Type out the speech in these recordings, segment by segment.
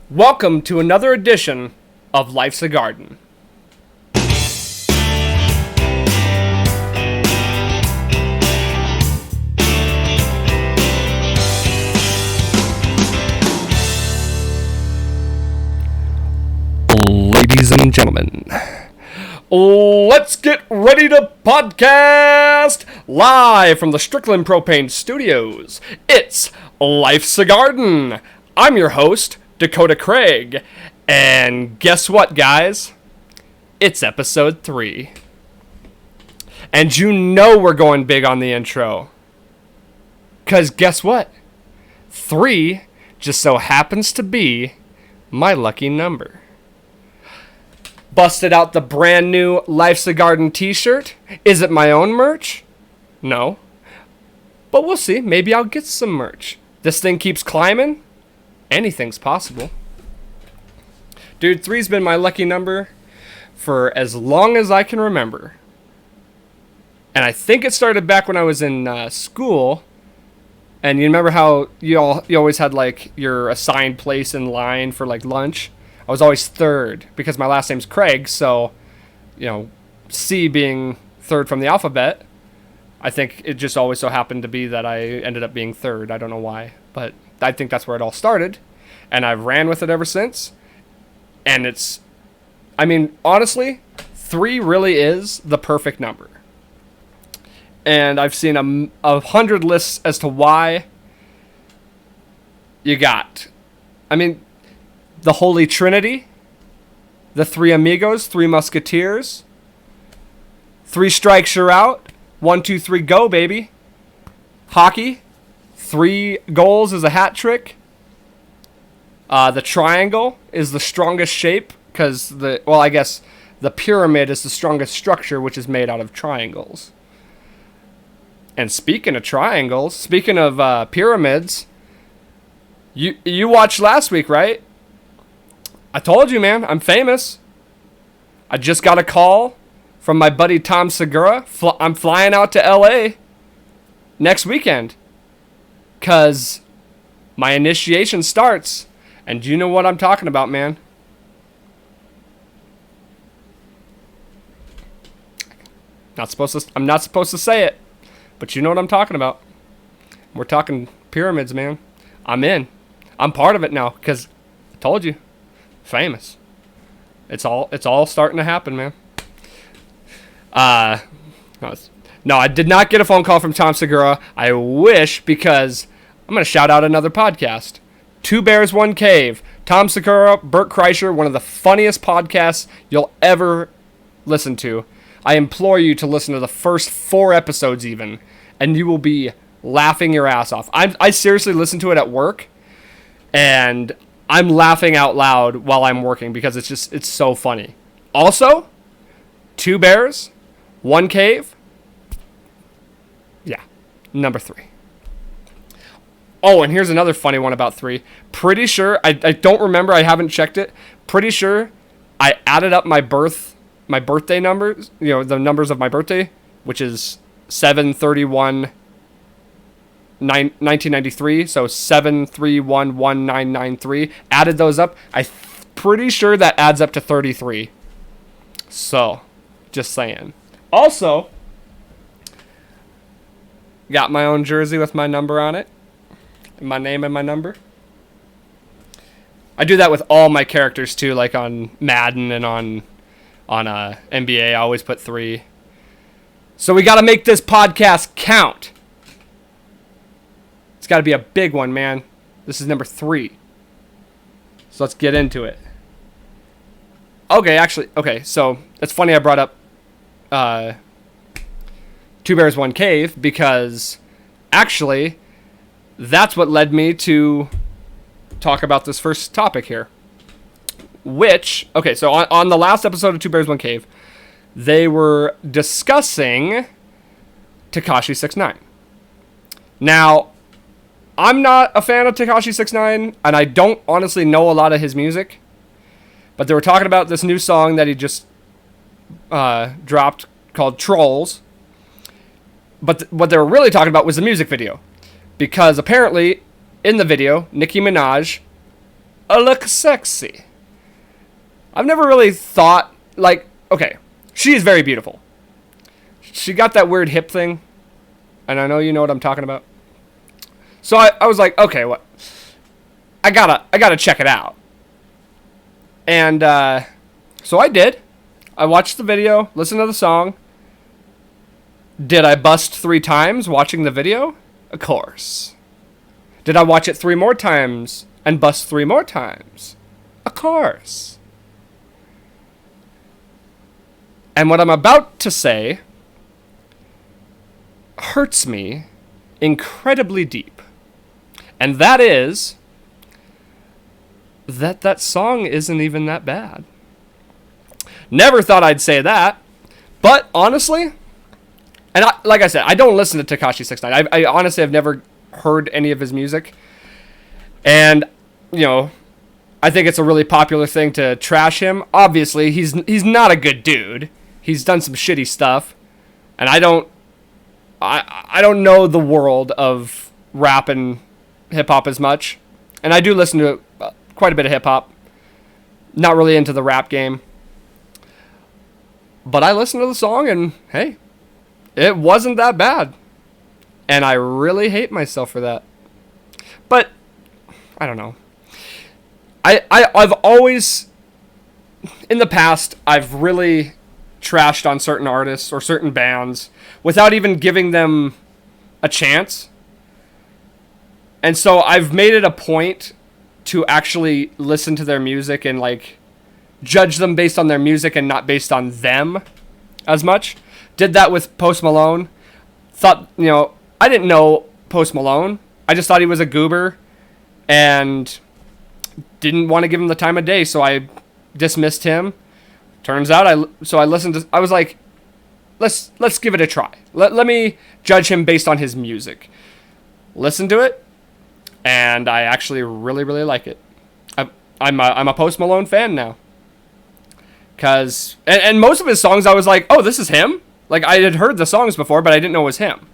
Welcome to another edition of Life's a Garden. Ladies and gentlemen, let's get ready to podcast live from the Strickland Propane Studios. It's Life's a Garden. I'm your host, Dakota Craig, and guess what, guys? It's episode 3. And you know we're going big on the intro. Because guess what? 3 just so happens to be my lucky number. Busted out the brand new Life's a Garden t-shirt. Is it my own merch? No. But we'll see. Maybe I'll get some merch. This thing keeps climbing. Anything's possible. Dude, 3's been my lucky number for as long as I can remember. And I think it started back when I was in school. And you remember how you always had like your assigned place in line for like lunch? I was always third because my last name's Craig, so, C being third from the alphabet, I think it just always so happened to be that I ended up being third. I don't know why, but I think that's where it all started, and I've ran with it ever since. And honestly, 3 really is the perfect number. And I've seen 100 lists as to why. You got, the Holy Trinity, the 3 Amigos, 3 Musketeers, 3 strikes you're out, 1, 2, 3, go, baby. Hockey, 3 goals is a hat trick. The triangle is the strongest shape because I guess the pyramid is the strongest structure, which is made out of triangles. And speaking of triangles, speaking of pyramids, you watched last week, right? I told you, man, I'm famous. I just got a call from my buddy Tom Segura. I'm flying out to LA next weekend because my initiation starts. And do you know what I'm talking about, man? I'm not supposed to say it, but you know what I'm talking about. We're talking pyramids, man. I'm in. I'm part of it now because I told you. Famous. It's all starting to happen, man. No, I did not get a phone call from Tom Segura. I wish, because I'm going to shout out another podcast. 2 Bears, 1 Cave. Tom Segura, Bert Kreischer, one of the funniest podcasts you'll ever listen to. I implore you to listen to the first 4 episodes even, and you will be laughing your ass off. I seriously listen to it at work, and I'm laughing out loud while I'm working because it's so funny. Also, 2 Bears, 1 Cave. Yeah, number 3. Oh, and here's another funny one about 3. Pretty sure, I don't remember, I haven't checked it. Pretty sure I added up my birthday numbers, the numbers of my birthday, which is 7/31 1993, so 7311993. Added those up. Pretty sure that adds up to 33. So, just saying. Also, got my own jersey with my number on it. My name and my number. I do that with all my characters too, like on Madden and on NBA. I always put 3. So we got to make this podcast count. It's got to be a big one, man. This is number 3. So let's get into it. Okay, so it's funny I brought up 2 Bears, 1 Cave because actually that's what led me to talk about this first topic here. So on the last episode of 2 Bears, 1 Cave, they were discussing Tekashi 6ix9ine. Now, I'm not a fan of Tekashi 6ix9ine, and I don't honestly know a lot of his music. But they were talking about this new song that he just dropped called Trolls. But what they were really talking about was the music video. Because apparently, in the video, Nicki Minaj look sexy. I've never really thought, like, okay, she is very beautiful. She got that weird hip thing, and I know you know what I'm talking about. So I was like, okay, what? I gotta check it out. And so I did. I watched the video, listened to the song. Did I bust 3 times watching the video? Of course. Did I watch it 3 more times and bust 3 more times? Of course. And what I'm about to say hurts me incredibly deep. And that is that song isn't even that bad. Never thought I'd say that, but honestly, and like I said, I don't listen to Tekashi 69. I honestly have never heard any of his music, and you know, I think it's a really popular thing to trash him. Obviously, he's not a good dude. He's done some shitty stuff, and I don't know the world of rap and hip hop as much, and I do listen to quite a bit of hip hop. Not really into the rap game. But I listened to the song and, hey, it wasn't that bad. And I really hate myself for that. But, I don't know. I've always, in the past, I've really trashed on certain artists or certain bands without even giving them a chance. And so I've made it a point to actually listen to their music and, like, judge them based on their music and not based on them as much. Did that with Post Malone. Thought, you know, I didn't know Post Malone. I just thought he was a goober and didn't want to give him the time of day, so I dismissed him. Turns out I listened to, I was like, let's give it a try. Let me judge him based on his music. Listen to it, and I actually really, really like it. I'm a Post Malone fan now. And most of his songs, I was like, oh, this is him? Like, I had heard the songs before, but I didn't know it was him.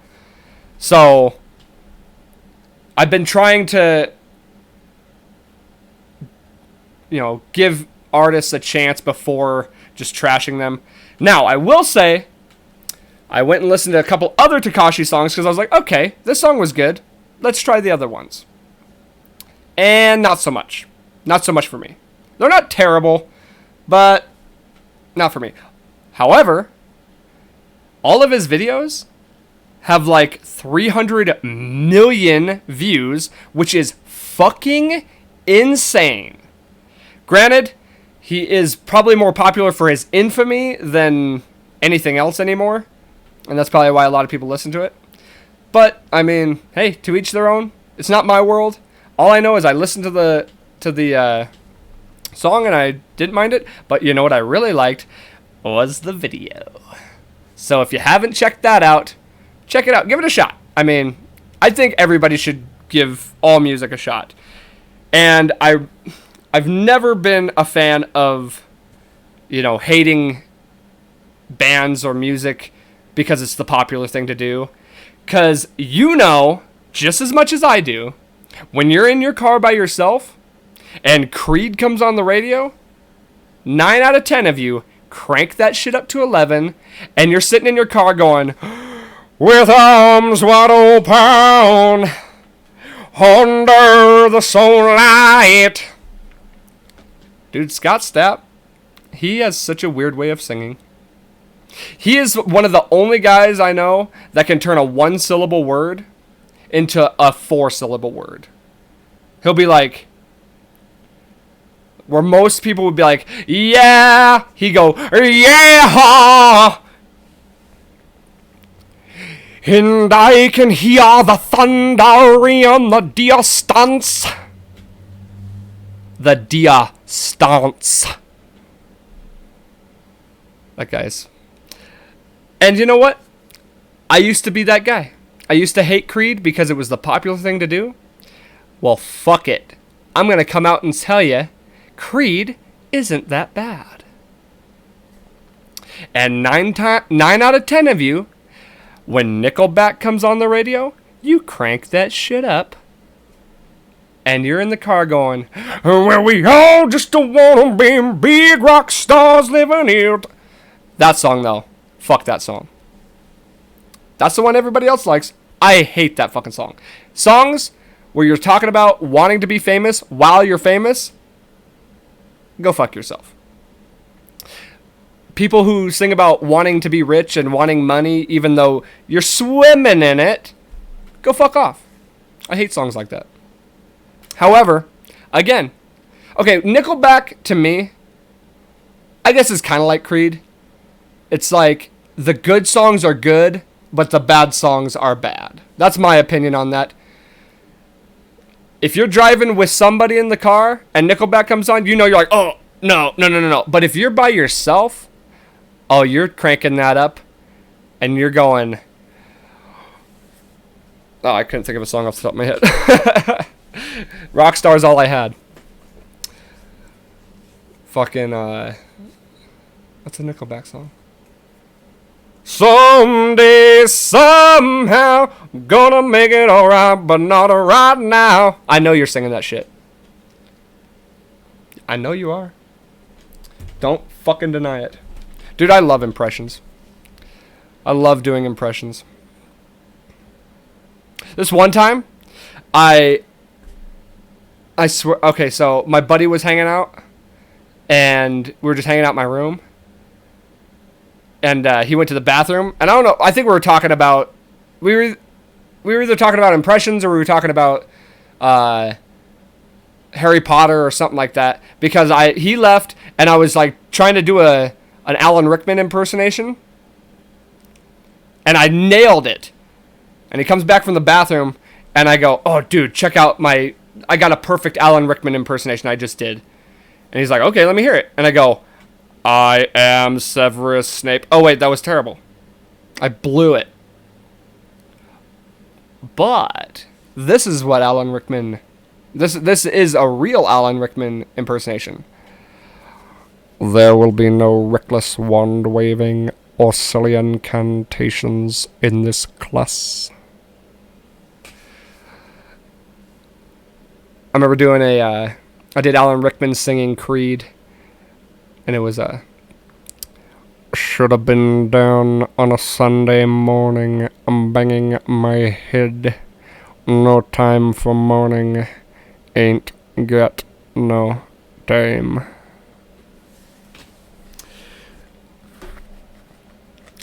So, I've been trying to, you know, give artists a chance before just trashing them. Now, I will say, I went and listened to a couple other Tekashi songs because I was like, okay, this song was good. Let's try the other ones. And not so much. Not so much for me. They're not terrible, but not for me. However, all of his videos have like 300 million views, which is fucking insane. Granted, he is probably more popular for his infamy than anything else anymore, and that's probably why a lot of people listen to it. But I mean, hey, to each their own. It's not my world. All I know is I listened to the song and I didn't mind it, but you know what I really liked was the video. So if you haven't checked that out, check it out. Give it a shot. I mean, I think everybody should give all music a shot. And I've never been a fan of, you know, hating bands or music because it's the popular thing to do. Because you know, just as much as I do, when you're in your car by yourself and Creed comes on the radio, 9 out of 10 of you crank that shit up to 11, and you're sitting in your car going, with arms wide open, under the sunlight. Dude, Scott Stapp, he has such a weird way of singing. He is one of the only guys I know that can turn a 1-syllable word into a 4-syllable word. He'll be like, where most people would be like, yeah, he go, yeah, and I can hear the thunder in the distance. The distance. That guy's. And you know what? I used to be that guy. I used to hate Creed because it was the popular thing to do. Well, fuck it. I'm going to come out and tell you, Creed isn't that bad. And 9 out of 10 of you, when Nickelback comes on the radio, you crank that shit up and you're in the car going, well, we all just wanna be big rock stars living here. That song, though. Fuck that song. That's the one everybody else likes. I hate that fucking song. Songs where you're talking about wanting to be famous while you're famous, go fuck yourself. People who sing about wanting to be rich and wanting money even though you're swimming in it, go fuck off. I hate songs like that. However, again, okay, Nickelback to me, I guess is kind of like Creed. It's like the good songs are good, but the bad songs are bad. That's my opinion on that. If you're driving with somebody in the car and Nickelback comes on, you know you're like, oh, no. But if you're by yourself, oh, you're cranking that up and you're going, oh, I couldn't think of a song off the top of my head. Rockstar's all I had. Fucking, what's a Nickelback song? Someday, somehow, gonna make it alright, but not right now. I know you're singing that shit. I know you are. Don't fucking deny it. Dude, I love impressions. I love doing impressions. This one time, I swear, okay, so my buddy was hanging out, and we were just hanging out in my room, and he went to the bathroom, and I don't know, I think we were talking about, we were either talking about impressions or we were talking about Harry Potter or something like that, because he left, and I was like trying to do an Alan Rickman impersonation, and I nailed it. And he comes back from the bathroom, and I go, oh, dude, check out I got a perfect Alan Rickman impersonation I just did. And he's like, okay, let me hear it. And I go, I am Severus Snape. Oh, wait, that was terrible. I blew it. But this is what Alan Rickman... This is a real Alan Rickman impersonation. There will be no reckless wand-waving or silly incantations in this class. I remember doing I did Alan Rickman singing Creed, and it was should have been down on a Sunday morning, I'm banging my head, no time for mourning, ain't got no time.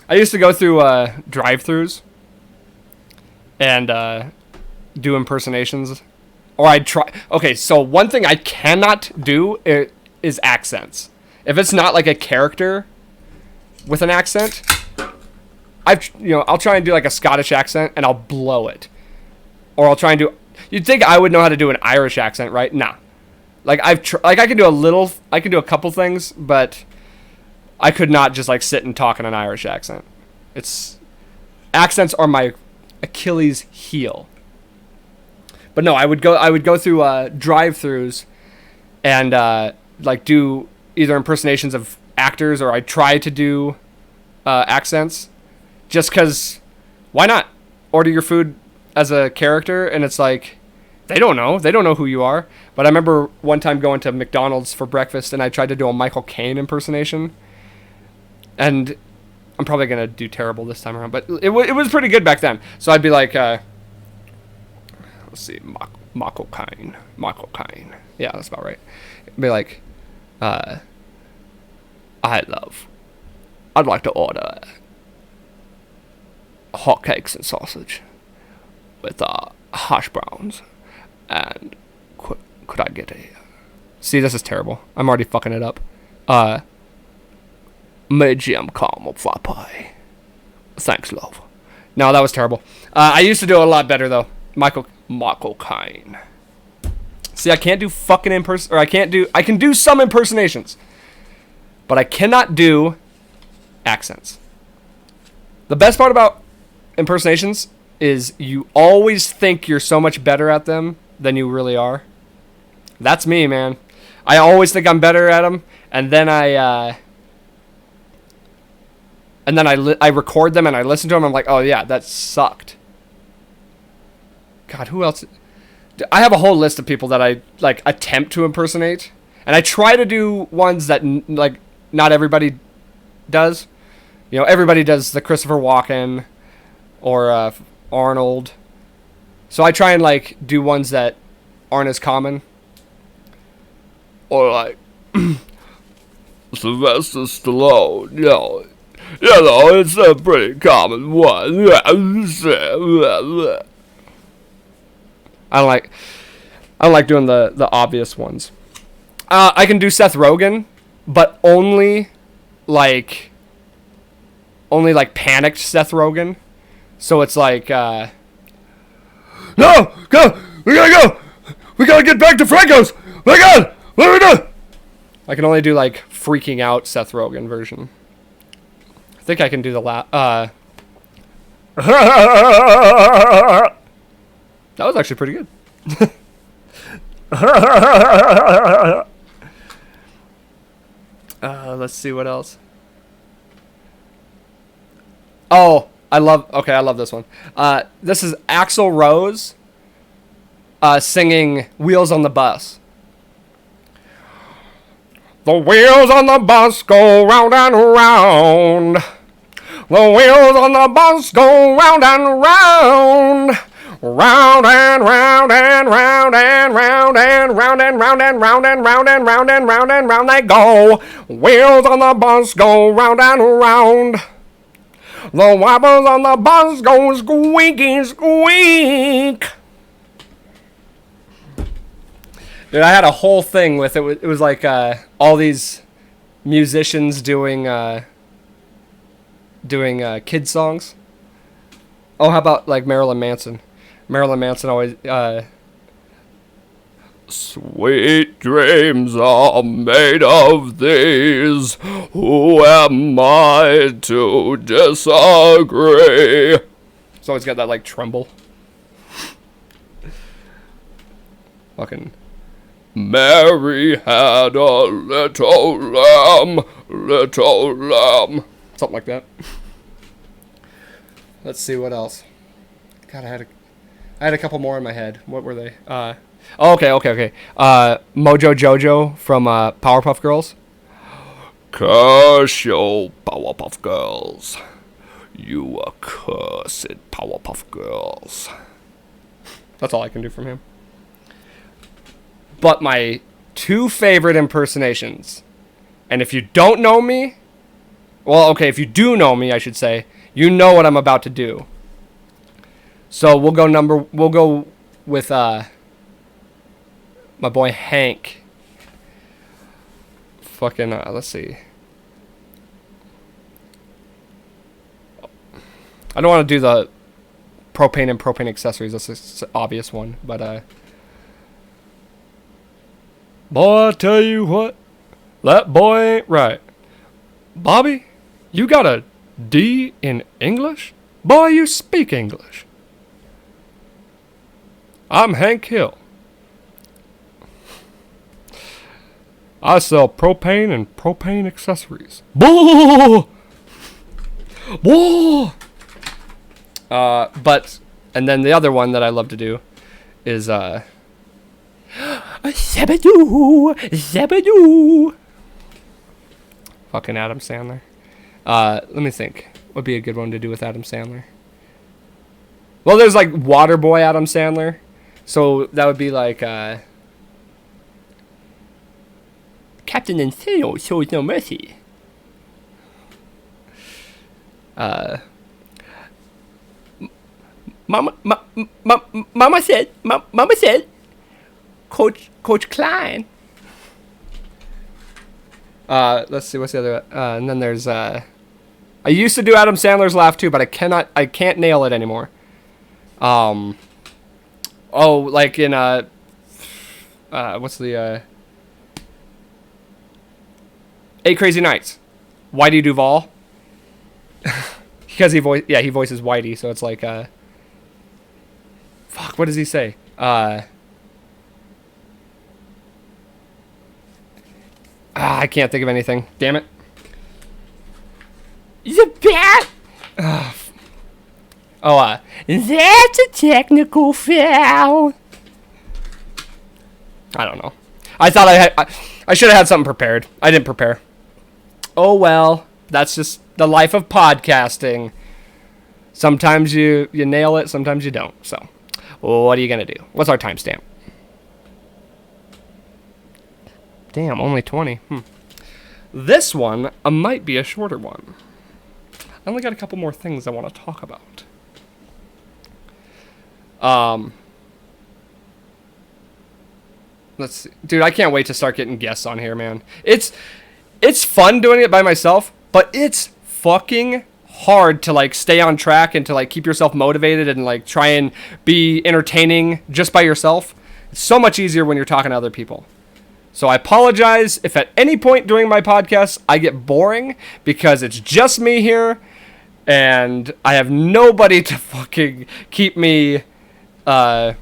I used to go through drive-thrus and do impersonations. Or I'd try... Okay, so one thing I cannot do is accents. If it's not like a character with an accent, I'll try and do like a Scottish accent and I'll blow it. Or I'll try and do... You'd think I would know how to do an Irish accent, right? Nah. Like I can do a couple things, but I could not just like sit and talk in an Irish accent. Accents are my Achilles heel. But no, I would go through drive-thrus and like do either impersonations of actors, or I try to do accents, just because why not? Order your food as a character, and it's like they don't know who you are. But I remember one time going to McDonald's for breakfast, and I tried to do a Michael Caine impersonation, and I'm probably gonna do terrible this time around, but it was pretty good back then. So I'd be like, let's see, Michael Caine. Yeah, that's about right. It'd be like, I'd like to order hotcakes and sausage with hash browns, and could I get a... See, this is terrible. I'm already fucking it up. Medium caramel flat pie. Thanks, love. No, that was terrible. I used to do it a lot better though. Michael Caine. See, I can't do fucking I can do some impersonations, but I cannot do accents. The best part about impersonations is you always think you're so much better at them than you really are. That's me, man. I always think I'm better at them, and then I record them and I listen to them. I'm like, oh yeah, that sucked. God, who else? I have a whole list of people that I like attempt to impersonate, and I try to do ones that like not everybody does. You know, everybody does the Christopher Walken or Arnold. So I try and like do ones that aren't as common. Or like Sylvester Stallone, it's a pretty common one. I don't like doing the obvious ones. I can do Seth Rogen, but only like panicked Seth Rogen. So it's like no, go, we gotta go, we gotta get back to Franco's. My God, what are we doing? I can only do like freaking out Seth Rogen version. I think I can do the that was actually pretty good. Let's see what else. Oh, I love this one. This is Axl Rose singing Wheels on the Bus. The wheels on the bus go round and round. The wheels on the bus go round and round. Round and round and round and round and round and round and round and round and round and round and round they go. Wheels on the bus go round and round. The wobbles on the bus go squeaky squeak. Dude, I had a whole thing with it. It was like all these musicians doing kid songs. Oh, how about like Marilyn Manson? Marilyn Manson always sweet dreams are made of these. Who am I to disagree? It's always got that like tremble. Fucking Mary had a little lamb, something like that. Let's see what else. God, I had a couple more in my head. What were they? Okay. Mojo Jojo from Powerpuff Girls. Curse your Powerpuff Girls. You accursed Powerpuff Girls. That's all I can do from him. But my two favorite impersonations, and if you don't know me, well, okay, if you do know me, I should say, you know what I'm about to do. So we'll go with my boy Hank. Fucking let's see. I don't want to do the propane and propane accessories. That's an obvious one, but boy, I tell you what, that boy ain't right. Bobby, you got a D in English? Boy, you speak English. I'm Hank Hill. I sell propane and propane accessories. Boo! Boo! But, and then the other one that I love to do is, Zabadoo! Zabadoo! Fucking Adam Sandler. Let me think. What would be a good one to do with Adam Sandler? Well, there's like Waterboy Adam Sandler. So that would be like, Captain Insano shows no mercy. Mama said, Coach Klein. Let's see, what's the other, and then there's, I used to do Adam Sandler's laugh too, but I can't nail it anymore. Oh, like in, what's the, 8 Crazy Nights. Whitey Duvall. Because he voices Whitey, so it's like, fuck, what does he say? I can't think of anything. Damn it. The bat. That's a technical foul. I don't know. I thought I should have had something prepared. I didn't prepare. Oh well, that's just the life of podcasting. Sometimes you nail it, sometimes you don't. So, what are you gonna do? What's our timestamp? Damn, only 20. This one might be a shorter one. I only got a couple more things I want to talk about. Let's see. Dude, I can't wait to start getting guests on here, man. It's fun doing it by myself, but it's fucking hard to like stay on track and to like keep yourself motivated and like try and be entertaining just by yourself. It's so much easier when you're talking to other people. So I apologize if at any point during my podcast I get boring, because it's just me here and I have nobody to fucking keep me try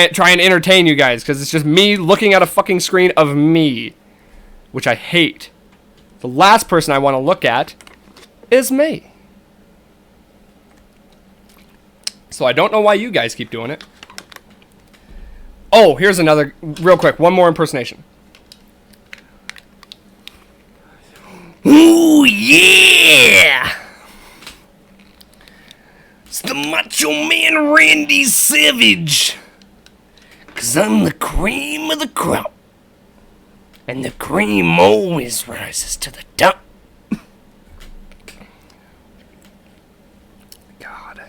and entertain you guys, because it's just me looking at a fucking screen of me, which I hate. The last person I want to look at is me. So I don't know why you guys keep doing it. Oh, here's another, real quick, one more impersonation. Ooh, yeah! It's the Macho Man Randy Savage. 'Cause I'm the cream of the crop. And the cream always rises to the top. God.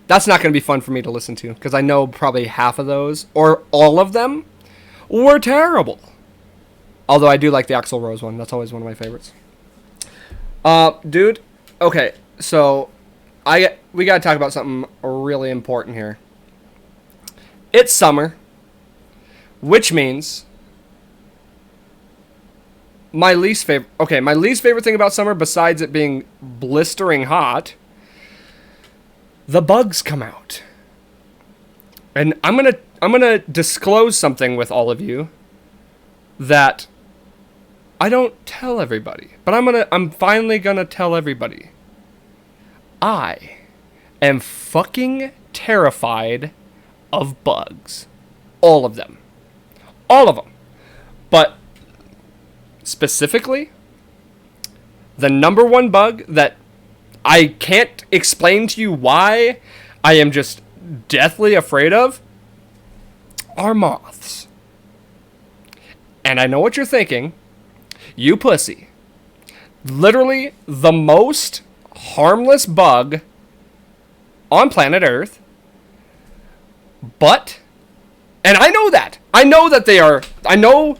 That's not going to be fun for me to listen to, because I know probably half of those, or all of them, were terrible. Although I do like the Axl Rose one. That's always one of my favorites. Dude, okay, so we got to talk about something really important here. It's summer, which means my least favorite thing about summer, besides it being blistering hot, the bugs come out. And I'm gonna disclose something with all of you that I don't tell everybody, but I'm finally gonna tell everybody. I am fucking terrified of bugs. All of them. All of them. But specifically, the number one bug that I can't explain to you why I am just deathly afraid of are moths. And I know what you're thinking. You pussy. Literally the most harmless bug on planet Earth. But, and I know that. I know that they are, I know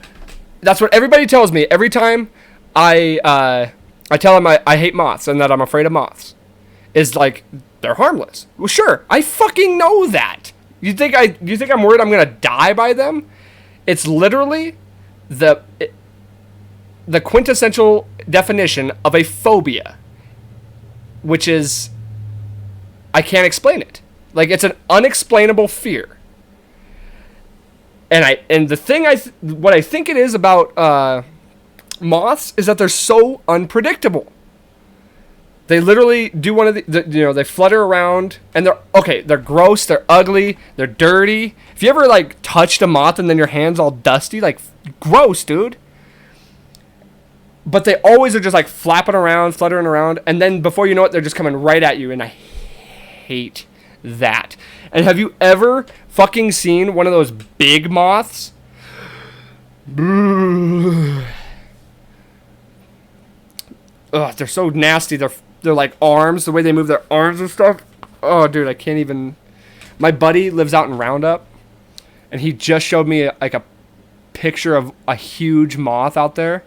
that's what everybody tells me every time I tell them I hate moths and that I'm afraid of moths. Is like, they're harmless. Well, sure, I fucking know that. You think I'm worried I'm gonna die by them? It's literally the quintessential definition of a phobia, which is, I can't explain it. Like, it's an unexplainable fear. And the thing what I think it is about moths is that they're so unpredictable. They literally do one of they flutter around and they're gross, they're ugly, they're dirty. If you ever like touched a moth and then your hand's all dusty, like gross, dude. But they always are just like flapping around, fluttering around, and then before you know it, they're just coming right at you, and I hate that. And have you ever fucking seen one of those big moths? Ugh, they're so nasty. They're like arms, the way they move their arms and stuff. Oh, dude, I can't even. My buddy lives out in Roundup, and he just showed me like a picture of a huge moth out there,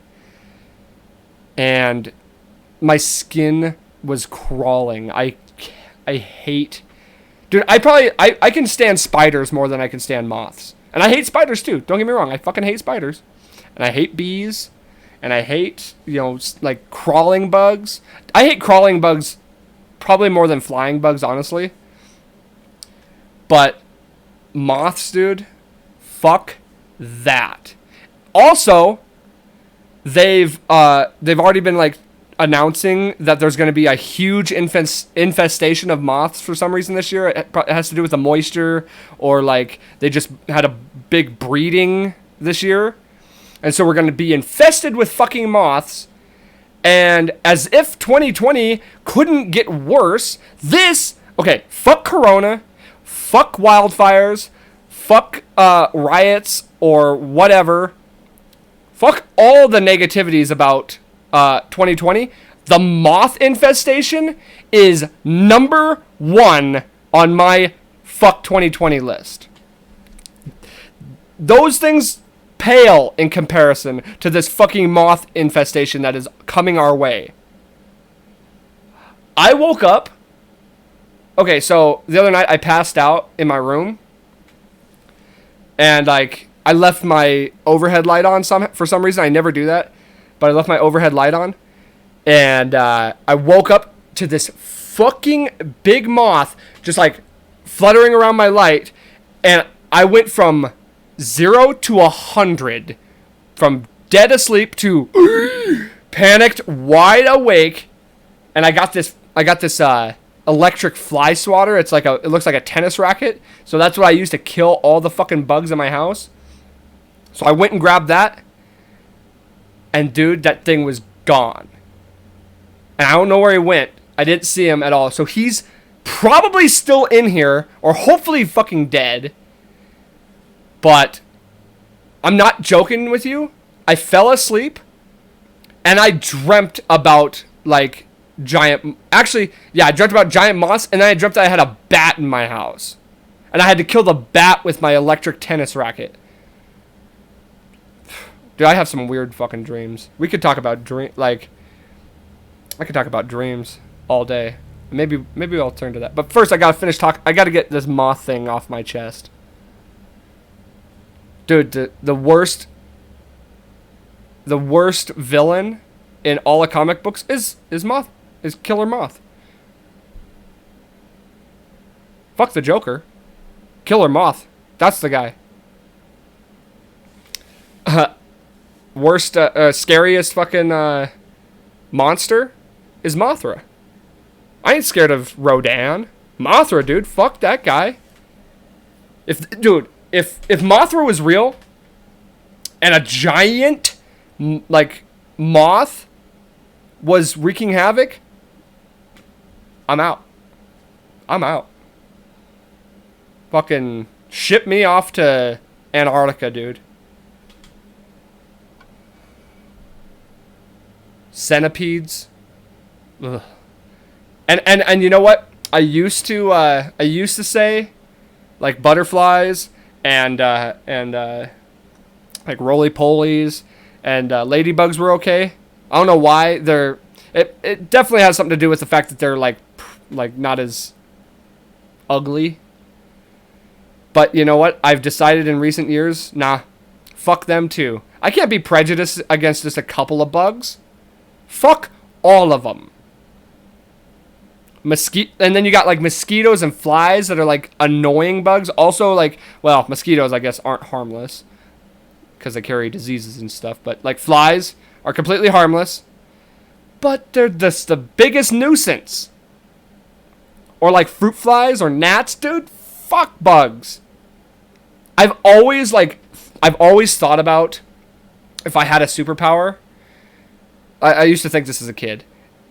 and my skin was crawling. I hate. Dude, I can stand spiders more than I can stand moths. And I hate spiders too. Don't get me wrong. I fucking hate spiders. And I hate bees. And I hate, like crawling bugs. I hate crawling bugs probably more than flying bugs, honestly. But moths, dude, fuck that. Also, they've already been like announcing that there's going to be a huge infestation of moths for some reason this year. It has to do with the moisture, or like they just had a big breeding this year. And so we're going to be infested with fucking moths. And as if 2020 couldn't get worse, okay, fuck Corona, fuck wildfires, fuck riots or whatever. Fuck all the negativities about 2020. The moth infestation is number 1 on my fuck 2020 list. Those things pale in comparison to this fucking moth infestation that is coming our way. I woke up. Okay, so the other night I passed out in my room. And like I left my overhead light on for some reason. I never do that. But I left my overhead light on. And I woke up to this fucking big moth just like fluttering around my light. And I went from 0 to 100, from dead asleep to panicked, wide awake, and I got this electric fly swatter. It looks like a tennis racket, so that's what I use to kill all the fucking bugs in my house. So I went and grabbed that, and dude, that thing was gone, and I don't know where he went. I didn't see him at all, so he's probably still in here, or hopefully fucking dead. But I'm not joking with you. I fell asleep and I dreamt about like giant. Actually, yeah, I dreamt about giant moths, and then I dreamt that I had a bat in my house. And I had to kill the bat with my electric tennis racket. Dude, I have some weird fucking dreams. We could talk about I could talk about dreams all day. Maybe I'll turn to that. But first I gotta get this moth thing off my chest. Dude, the worst villain in all of comic books is Killer Moth. Fuck the Joker. Killer Moth. That's the guy. Scariest fucking monster is Mothra. I ain't scared of Rodan. Mothra, dude. Fuck that guy. If Mothra was real, and a giant, like, moth was wreaking havoc, I'm out. Fucking ship me off to Antarctica, dude. Centipedes. Ugh. And you know what? I used to say, like, butterflies and like roly-polies and ladybugs were okay. I don't know why it definitely has something to do with the fact that they're like not as ugly. But you know what? I've decided in recent years, nah, fuck them too. I can't be prejudiced against just a couple of bugs. Fuck all of them. And then you got like mosquitoes and flies that are like annoying bugs. Also, like, well, mosquitoes I guess aren't harmless because they carry diseases and stuff. But like flies are completely harmless, but they're just the biggest nuisance. Or like fruit flies or gnats, dude. Fuck bugs. I've always thought about if I had a superpower. I used to think this as a kid.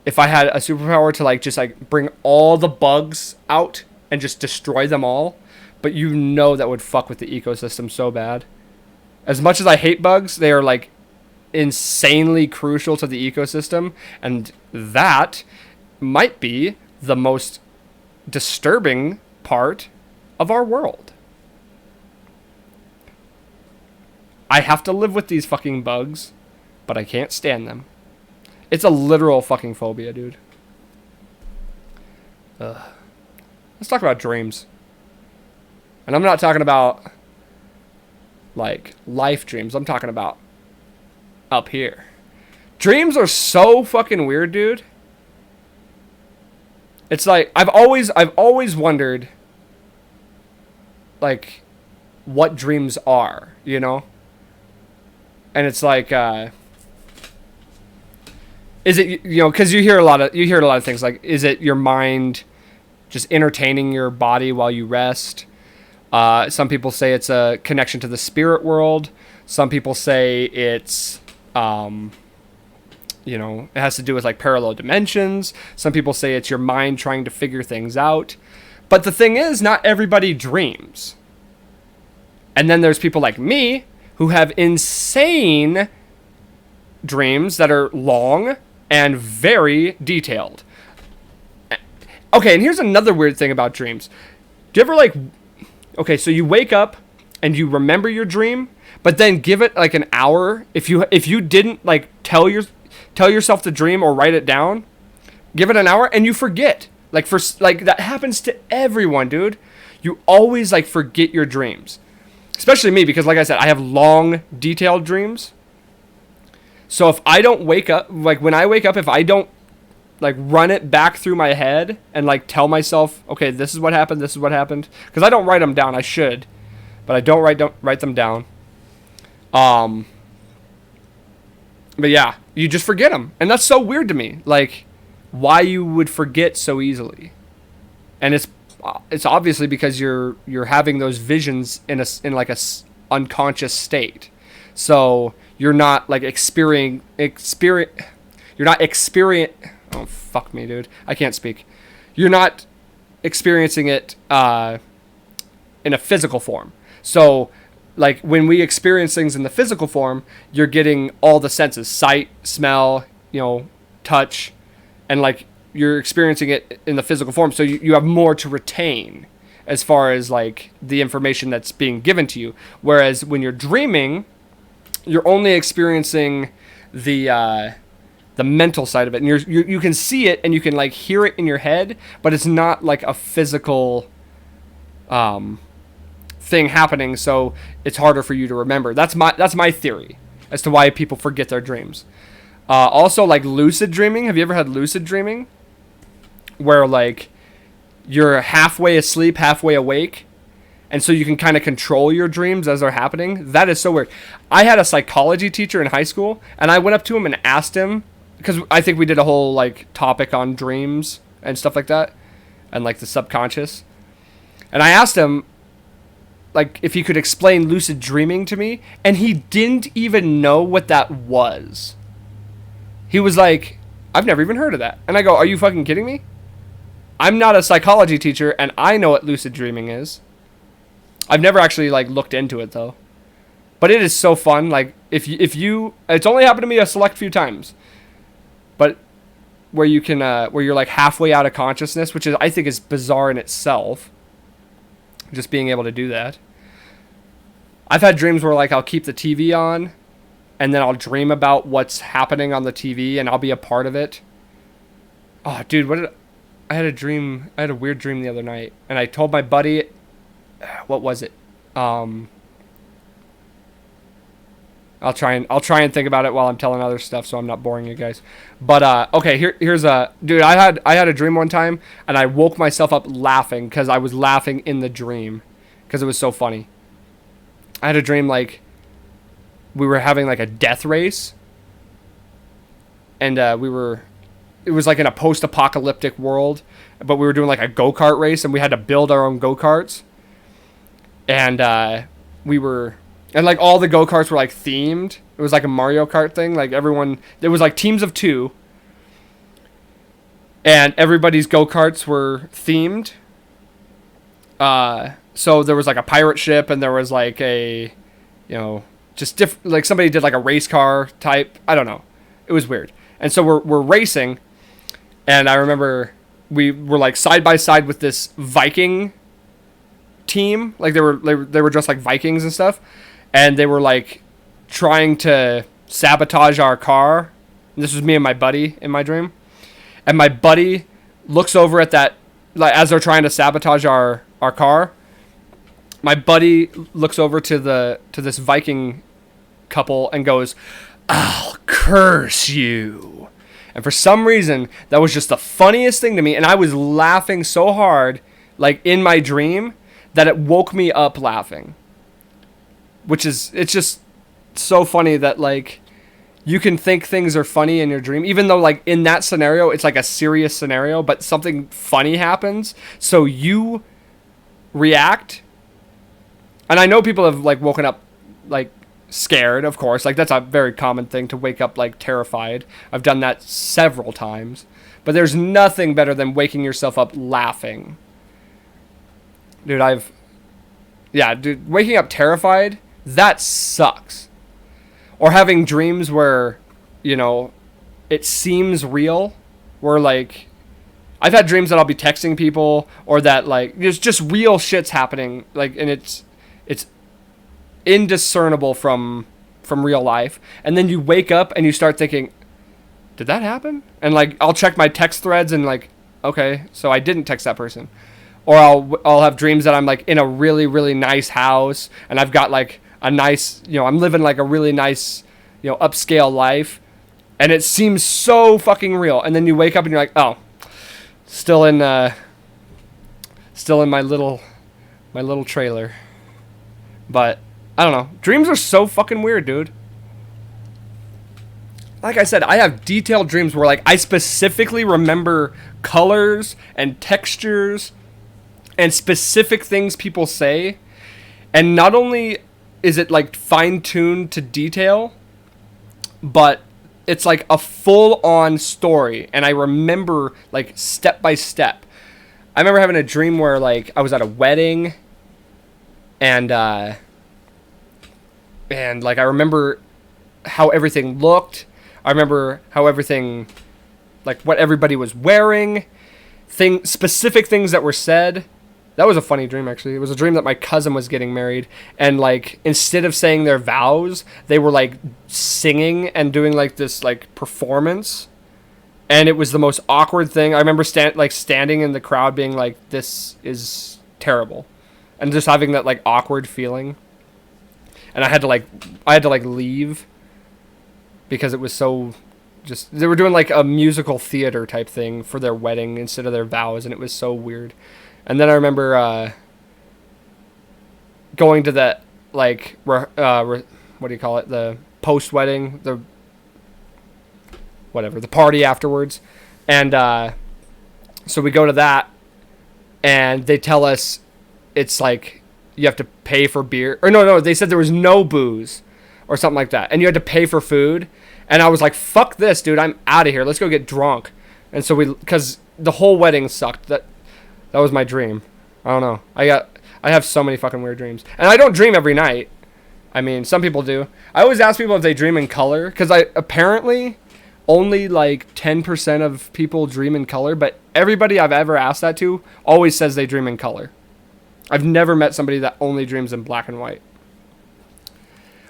If I had a superpower to like just like bring all the bugs out and just destroy them all, but you know that would fuck with the ecosystem so bad. As much as I hate bugs, they are like insanely crucial to the ecosystem, and that might be the most disturbing part of our world. I have to live with these fucking bugs, but I can't stand them. It's a literal fucking phobia, dude. Let's talk about dreams. And I'm not talking about, like, life dreams. I'm talking about up here. Dreams are so fucking weird, dude. It's like, I've always wondered, like, what dreams are, you know? And it's like, Is it, you know, because you hear a lot of things like, is it your mind just entertaining your body while you rest? Some people say it's a connection to the spirit world. Some people say it's, you know, it has to do with like parallel dimensions. Some people say it's your mind trying to figure things out. But the thing is, not everybody dreams. And then there's people like me who have insane dreams that are long and very detailed. Okay, and here's another weird thing about dreams. Do you ever like, okay, so you wake up and you remember your dream, but then give it like an hour. If you didn't like tell yourself the dream or write it down, give it an hour and you forget. Like that happens to everyone, dude. You always like forget your dreams. Especially me, because like I said, I have long, detailed dreams. So if I don't wake up, like when I wake up, if I don't like run it back through my head and like tell myself, okay, this is what happened, because I don't write them down. I should, but I don't write them down. But yeah, you just forget them, and that's so weird to me. Like, why you would forget so easily? And it's obviously because you're having those visions in like a unconscious state. So you're not like oh fuck me, dude. I can't speak. You're not experiencing it in a physical form. So like when we experience things in the physical form, you're getting all the senses: sight, smell, you know, touch, and like you're experiencing it in the physical form, so you have more to retain as far as like the information that's being given to you. Whereas when you're dreaming, you're only experiencing the mental side of it, and you can see it and you can like hear it in your head, but it's not like a physical thing happening, so it's harder for you to remember. That's my theory as to why people forget their dreams. Also, like lucid dreaming. Have you ever had lucid dreaming? Where like you're halfway asleep, halfway awake, and so you can kind of control your dreams as they're happening. That is so weird. I had a psychology teacher in high school, and I went up to him and asked him, because I think we did a whole like topic on dreams and stuff like that, and like the subconscious. And I asked him like if he could explain lucid dreaming to me, and he didn't even know what that was. He was like, I've never even heard of that. And I go, are you fucking kidding me? I'm not a psychology teacher, and I know what lucid dreaming is. I've never actually like looked into it though. But it is so fun. Like if you it's only happened to me a select few times. But where you can where you're like halfway out of consciousness, which is I think is bizarre in itself. Just being able to do that. I've had dreams where like I'll keep the TV on, and then I'll dream about what's happening on the TV, and I'll be a part of it. Oh, dude, I had a dream. I had a weird dream the other night, and I told my buddy. What was it? I'll try and think about it while I'm telling other stuff, so I'm not boring you guys. But okay, here's a dude. I had a dream one time, and I woke myself up laughing because I was laughing in the dream because it was so funny. I had a dream like we were having like a death race, and it was like in a post-apocalyptic world, but we were doing like a go-kart race, and we had to build our own go-karts. And and like all the go-karts were like themed. It was like a Mario Kart thing. Like everyone, there was like teams of 2, and everybody's go-karts were themed. So there was like a pirate ship, and there was like a, you know, just like somebody did like a race car type. I don't know. It was weird. And so we're racing, and I remember we were like side by side with this Viking team. Like they were dressed like Vikings and stuff, and they were like trying to sabotage our car. And this was me and my buddy in my dream, and my buddy looks over at that, like as they're trying to sabotage our car. My buddy looks over to this Viking couple and goes, "I'll curse you." And for some reason, that was just the funniest thing to me, and I was laughing so hard, like in my dream, that it woke me up laughing. It's just so funny that like you can think things are funny in your dream, even though like in that scenario it's like a serious scenario, but something funny happens, so you react. And I know people have like woken up like scared, of course, like that's a very common thing to wake up like terrified. I've done that several times, but there's nothing better than waking yourself up laughing. Dude, waking up terrified, that sucks. Or having dreams where, you know, it seems real. Where, like, I've had dreams that I'll be texting people, or that, like, there's just real shit's happening. Like, and it's indiscernible from real life. And then you wake up and you start thinking, did that happen? And, like, I'll check my text threads and, like, okay, so I didn't text that person. Or I'll have dreams that I'm, like, in a really, really nice house, and I've got, like, a nice, you know, I'm living like a really nice, you know, upscale life, and it seems so fucking real. And then you wake up and you're like, oh, still in my little trailer. But I don't know. Dreams are so fucking weird, dude. Like I said, I have detailed dreams where like I specifically remember colors and textures and specific things people say, and not only is it like fine-tuned to detail, but it's like a full-on story, and I remember like step by step. I remember having a dream where like I was at a wedding, and like I remember how everything looked. I remember how everything, like what everybody was wearing, specific things that were said. That was a funny dream, actually. It was a dream that my cousin was getting married, and like instead of saying their vows, they were like singing and doing like this like performance, and it was the most awkward thing. I remember standing in the crowd, being like, "This is terrible," and just having that like awkward feeling. And I had to like leave because it was so just, they were doing like a musical theater type thing for their wedding instead of their vows, and it was so weird. And then I remember going to that, like, what do you call it? The post-wedding, the party afterwards. And so we go to that, and they tell us it's like you have to pay for beer. Or no, they said there was no booze or something like that. And you had to pay for food. And I was like, fuck this, dude. I'm out of here. Let's go get drunk. And so because the whole wedding sucked. That was my dream. I don't know. I have so many fucking weird dreams. And I don't dream every night. I mean, some people do. I always ask people if they dream in color, because apparently only like 10% of people dream in color, but everybody I've ever asked that to always says they dream in color. I've never met somebody that only dreams in black and white.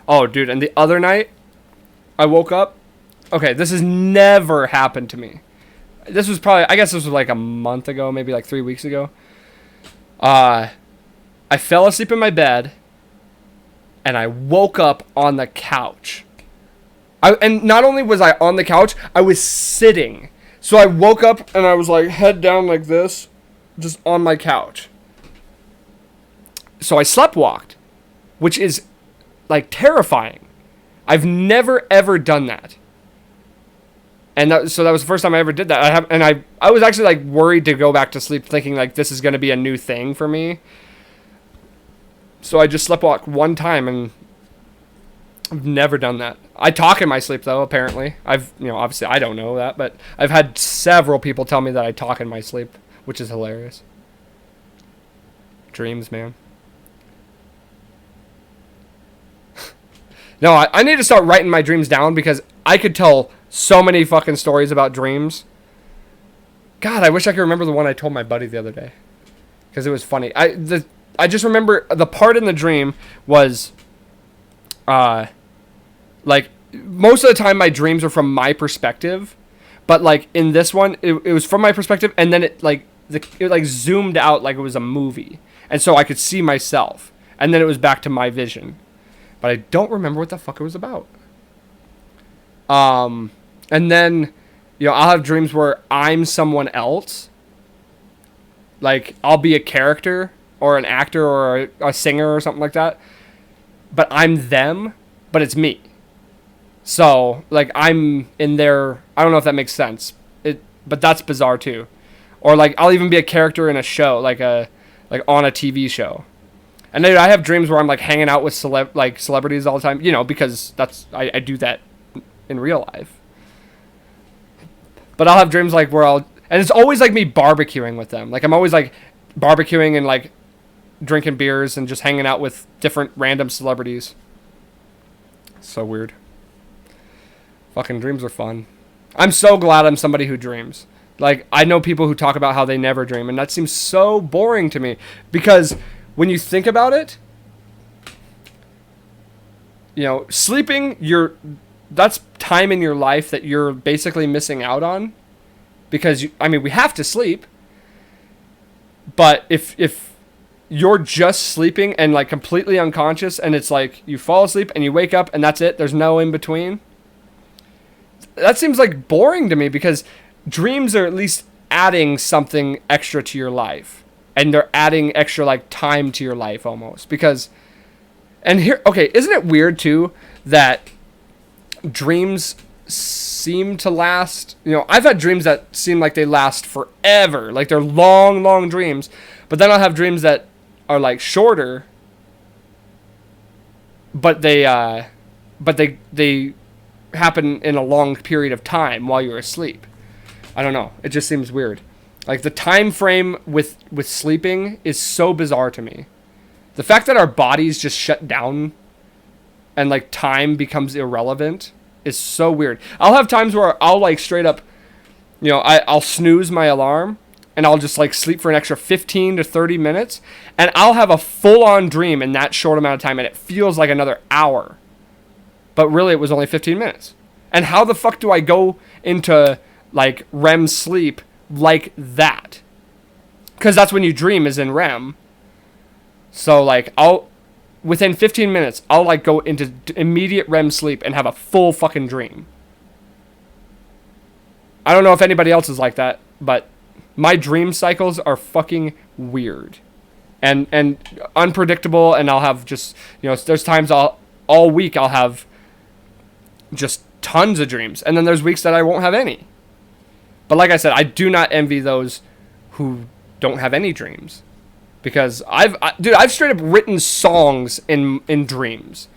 Oh, dude, and the other night, I woke up. Okay, this has never happened to me. This was probably, I guess this was like a month ago, maybe like 3 weeks ago. I fell asleep in my bed, and I woke up on the couch. And not only was I on the couch, I was sitting. So I woke up, and I was like head down like this, just on my couch. So I sleptwalked, which is like terrifying. I've never ever done that. And so that was the first time I ever did that. I was actually like worried to go back to sleep, thinking like this is going to be a new thing for me. So I just sleptwalked one time, and I've never done that. I talk in my sleep though, apparently. Obviously I don't know that, but I've had several people tell me that I talk in my sleep, which is hilarious. Dreams, man. No, I need to start writing my dreams down, because I could tell so many fucking stories about dreams. God, I wish I could remember the one I told my buddy the other day, because it was funny. I just remember the part in the dream was, like, most of the time my dreams are from my perspective, but like in this one, it was from my perspective, and then it zoomed out like it was a movie, and so I could see myself, and then it was back to my vision, but I don't remember what the fuck it was about. And then, I'll have dreams where I'm someone else. Like, I'll be a character or an actor or a singer or something like that. But I'm them, but it's me. So, like, I'm in there. I don't know if that makes sense. But that's bizarre too. Or like, I'll even be a character in a show, like on a TV show. And then I have dreams where I'm like hanging out with celebrities all the time, because I do that in real life. But I'll have dreams like and it's always like me barbecuing with them. Like I'm always like barbecuing and like drinking beers and just hanging out with different random celebrities. So weird. Fucking dreams are fun. I'm so glad I'm somebody who dreams. Like, I know people who talk about how they never dream, and that seems so boring to me. Because when you think about it, sleeping, that's time in your life that you're basically missing out on. Because, we have to sleep. But if you're just sleeping and, like, completely unconscious, and it's like you fall asleep and you wake up and that's it, there's no in between. That seems like boring to me because dreams are at least adding something extra to your life. And they're adding extra like time to your life almost. Because, and here, okay, isn't it weird too that dreams seem to last? I've had dreams that seem like they last forever. Like they're long, long dreams. But then I'll have dreams that are like shorter. But they happen in a long period of time while you're asleep. I don't know. It just seems weird. Like the time frame with sleeping is so bizarre to me. The fact that our bodies just shut down and like time becomes irrelevant is so weird. I'll have times where I'll like straight up, I'll snooze my alarm and I'll just like sleep for an extra 15 to 30 minutes and I'll have a full on dream in that short amount of time and it feels like another hour. But really, it was only 15 minutes. And how the fuck do I go into, like, REM sleep like that? Because that's when you dream is in REM. So, like, within 15 minutes, I'll, like, go into immediate REM sleep and have a full fucking dream. I don't know if anybody else is like that, but my dream cycles are fucking weird. And unpredictable, and I'll have just, there's times all week I'll have just tons of dreams, and then there's weeks that I won't have any. But like I said, I do not envy those who don't have any dreams, because I've straight up written songs in dreams,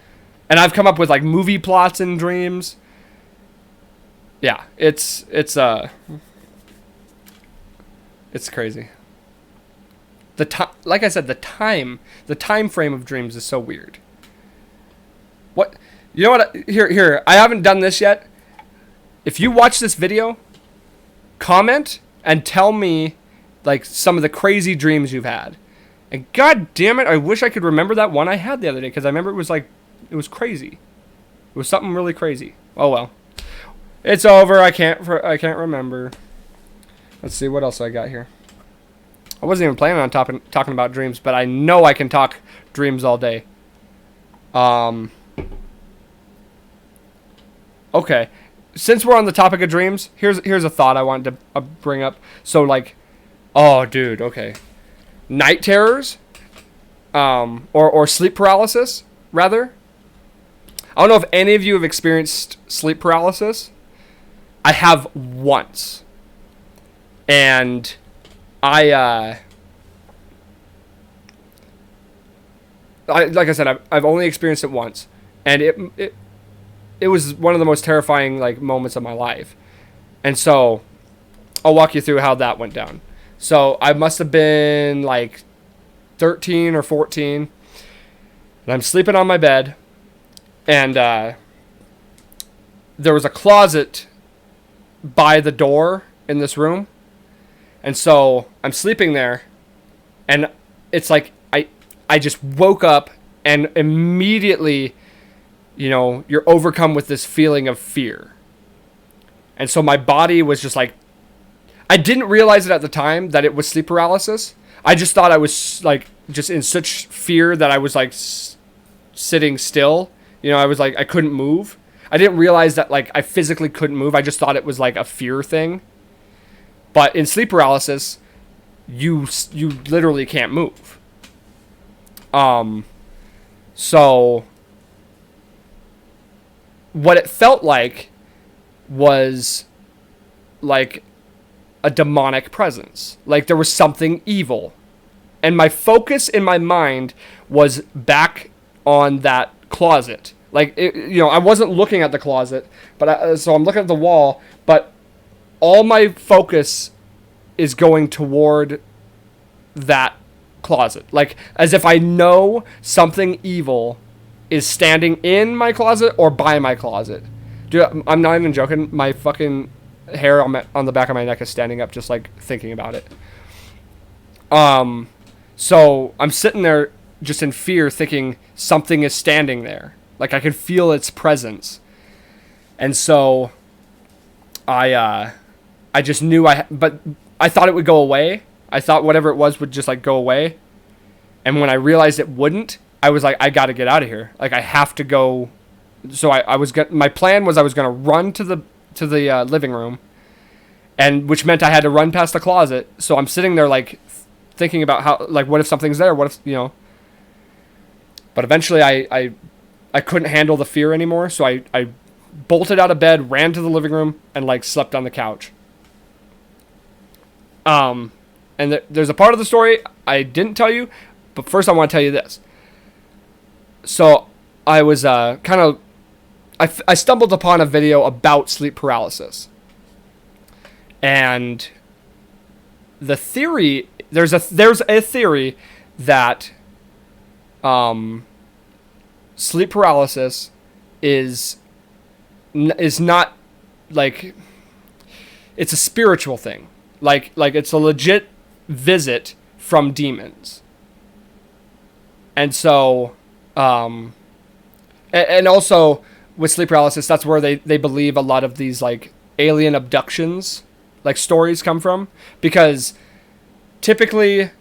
and I've come up with like movie plots in dreams. Yeah, it's crazy. Like I said, the time frame of dreams is so weird. What? You know what? Here. I haven't done this yet. If you watch this video, comment and tell me, like, some of the crazy dreams you've had. And god damn it, I wish I could remember that one I had the other day, because I remember it was crazy. It was something really crazy. Oh well. It's over. I can't remember. Let's see what else I got here. I wasn't even planning on talking about dreams, but I know I can talk dreams all day. Okay, since we're on the topic of dreams, here's a thought I wanted to bring up. So like, oh dude, okay, night terrors, or sleep paralysis rather. I don't know if any of you have experienced sleep paralysis. I have once, and like I said, I've only experienced it once, and it was one of the most terrifying like moments of my life. And so I'll walk you through how that went down. So I must have been like 13 or 14, and I'm sleeping on my bed, and there was a closet by the door in this room. And so I'm sleeping there, and it's like I just woke up, and immediately, you're overcome with this feeling of fear. And so my body was just like, I didn't realize it at the time that it was sleep paralysis. I just thought I was like just in such fear that I was like sitting still. I was like, I couldn't move. I didn't realize that like I physically couldn't move. I just thought it was like a fear thing. But in sleep paralysis, you literally can't move. So what it felt like was like a demonic presence. Like there was something evil. And my focus in my mind was back on that closet. Like, I wasn't looking at the closet, but so I'm looking at the wall, but all my focus is going toward that closet. Like, as if I know something evil is standing in my closet or by my closet. Dude, I'm not even joking. My fucking hair on the back of my neck is standing up just like thinking about it. So I'm sitting there just in fear thinking something is standing there. Like I could feel its presence. And so I just knew but I thought it would go away. I thought whatever it was would just like go away. And when I realized it wouldn't, I was like, I got to get out of here. Like I have to go. So my plan was I was going to run to the living room, and which meant I had to run past the closet. So I'm sitting there like thinking about how, like, what if something's there? What if, but eventually I couldn't handle the fear anymore. So I bolted out of bed, ran to the living room, and like slept on the couch. And there's a part of the story I didn't tell you, but first I want to tell you this. So I was I stumbled upon a video about sleep paralysis. And the theory, there's a theory that sleep paralysis is not like, it's a spiritual thing. Like it's a legit visit from demons. And so, and also with sleep paralysis, that's where they believe a lot of these like alien abductions, like stories come from, because typically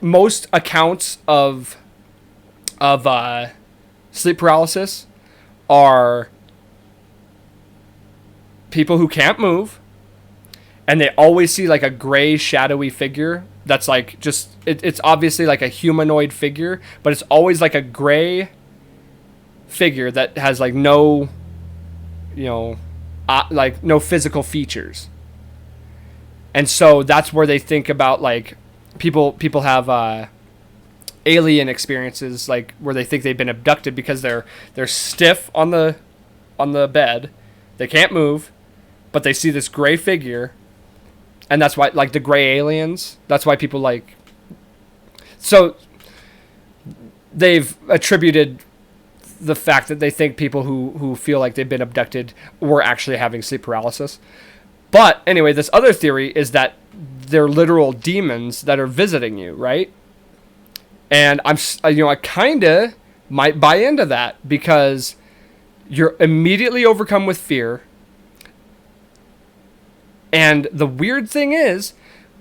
most accounts of sleep paralysis are people who can't move, and they always see like a gray shadowy figure that's like just it's obviously like a humanoid figure, but it's always like a gray figure that has like no like no physical features. And so that's where they think about like people have alien experiences, like where they think they've been abducted because they're stiff on the bed, they can't move, but they see this gray figure. And that's why, like, the gray aliens, that's why people, like... So, they've attributed the fact that they think people who feel like they've been abducted were actually having sleep paralysis. But, anyway, this other theory is that they're literal demons that are visiting you, right? And I kind of might buy into that, because you're immediately overcome with fear. And the weird thing is,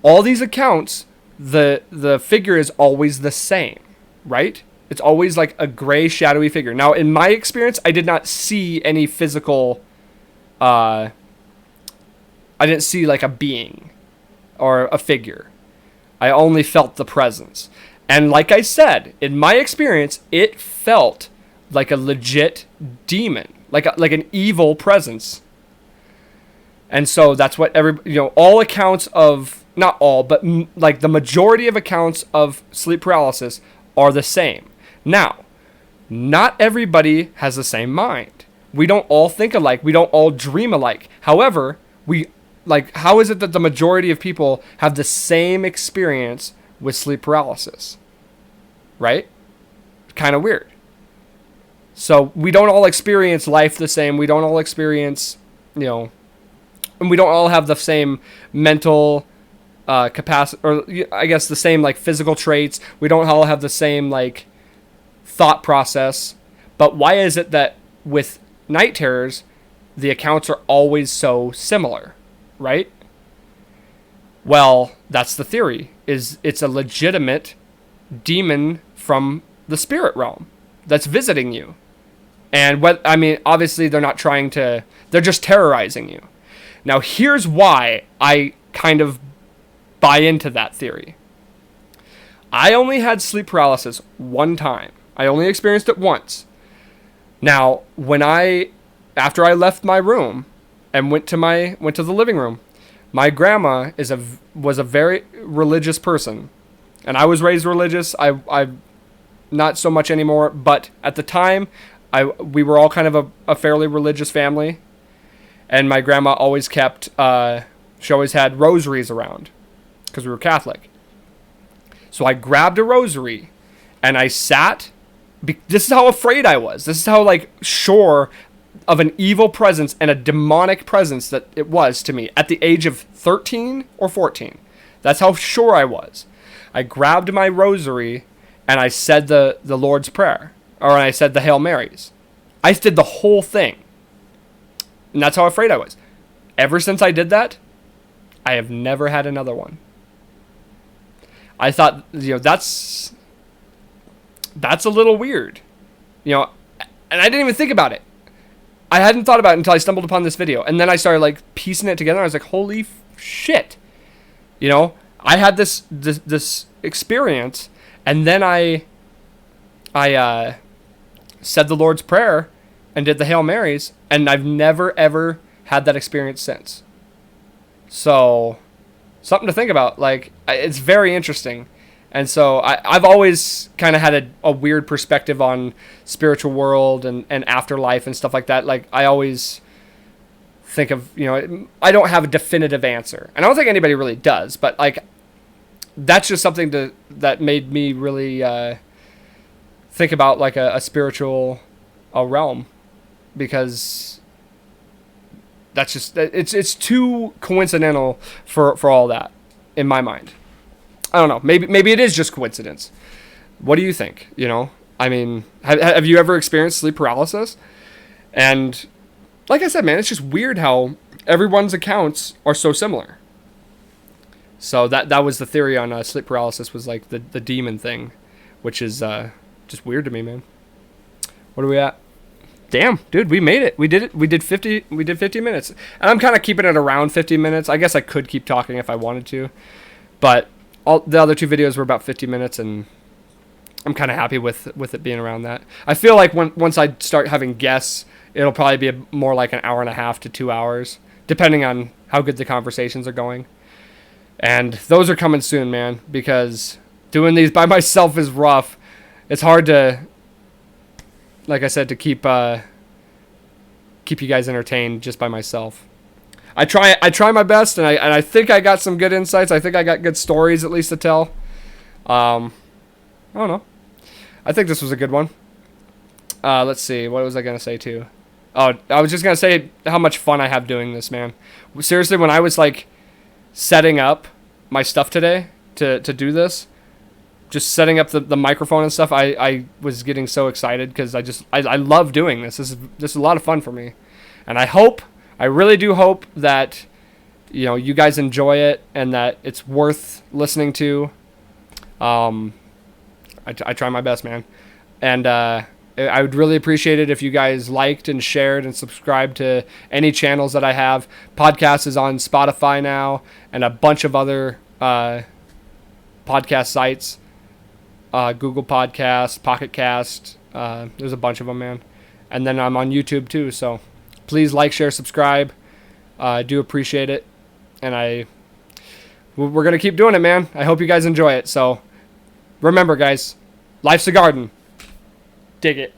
all these accounts, the figure is always the same, right? It's always like a gray, shadowy figure. Now, in my experience, I did not see any physical... I didn't see like a being or a figure. I only felt the presence. And like I said, in my experience, it felt like a legit demon, like an evil presence. And so that's what all accounts of, not all, but like the majority of accounts of sleep paralysis are the same. Now, not everybody has the same mind. We don't all think alike. We don't all dream alike. However, how is it that the majority of people have the same experience with sleep paralysis? Right? Kind of weird. So we don't all experience life the same. We don't all experience, and we don't all have the same mental capacity, or I guess the same like physical traits. We don't all have the same like thought process. But why is it that with night terrors, the accounts are always so similar, right? Well, that's the theory. Is it's a legitimate demon from the spirit realm that's visiting you. And obviously they're not trying to, they're just terrorizing you. Now, here's why I kind of buy into that theory. I only had sleep paralysis one time. I only experienced it once. Now, after I left my room and went to the living room, my grandma was a very religious person, and I was raised religious. I not so much anymore, but at the time, we were all kind of a fairly religious family, and my grandma always kept she always had rosaries around because we were Catholic. So I grabbed a rosary, and I sat. This is how afraid I was. This is how like sure of an evil presence and a demonic presence that it was to me at the age of 13 or 14. That's how sure I was. I grabbed my rosary and I said the Lord's Prayer, or I said the Hail Marys. I did the whole thing. And that's how afraid I was. Ever since I did that, I have never had another one. I thought, that's a little weird. And I didn't even think about it. I hadn't thought about it until I stumbled upon this video. And then I started like piecing it together. I was like, holy shit. I had this experience, and then I said the Lord's Prayer and did the Hail Marys, and I've never ever had that experience since. So, something to think about. Like, it's very interesting. And so I've always kind of had a weird perspective on spiritual world and afterlife and stuff like that. Like, I always think of, I don't have a definitive answer. And I don't think anybody really does. But, like, that's just something that made me really think about, like, a spiritual realm. Because that's just, it's too coincidental for all that, in my mind. I don't know. Maybe it is just coincidence. What do you think? I mean, have you ever experienced sleep paralysis? And like I said, man, it's just weird how everyone's accounts are so similar. So that was the theory on sleep paralysis, was like the demon thing, which is just weird to me, man. What are we at? Damn, dude, we made it. We did it. We did 50 minutes. And I'm kind of keeping it around 50 minutes. I guess I could keep talking if I wanted to. But all the other two videos were about 50 minutes, and I'm kind of happy with it being around that. I feel like once I start having guests, it'll probably be more like an hour and a half to 2 hours, depending on how good the conversations are going. And those are coming soon, man, because doing these by myself is rough. It's hard to, like I said, to keep you guys entertained just by myself. I try my best, and I think I got some good insights. I think I got good stories at least to tell. I don't know. I think this was a good one. Let's see. What was I gonna say too? Oh, I was just gonna say how much fun I have doing this, man. Seriously, when I was like setting up my stuff today to do this, just setting up the microphone and stuff, I was getting so excited because I love doing this. This is a lot of fun for me, and I really do hope that you guys enjoy it and that it's worth listening to. I try my best, man, and I would really appreciate it if you guys liked and shared and subscribed to any channels that I have. Podcast is on Spotify now and a bunch of other podcast sites. Google Podcast, Pocket Cast. There's a bunch of them, man. And then I'm on YouTube too, so please like, share, subscribe. I do appreciate it. And we're going to keep doing it, man. I hope you guys enjoy it. So remember, guys, life's a garden. Dig it.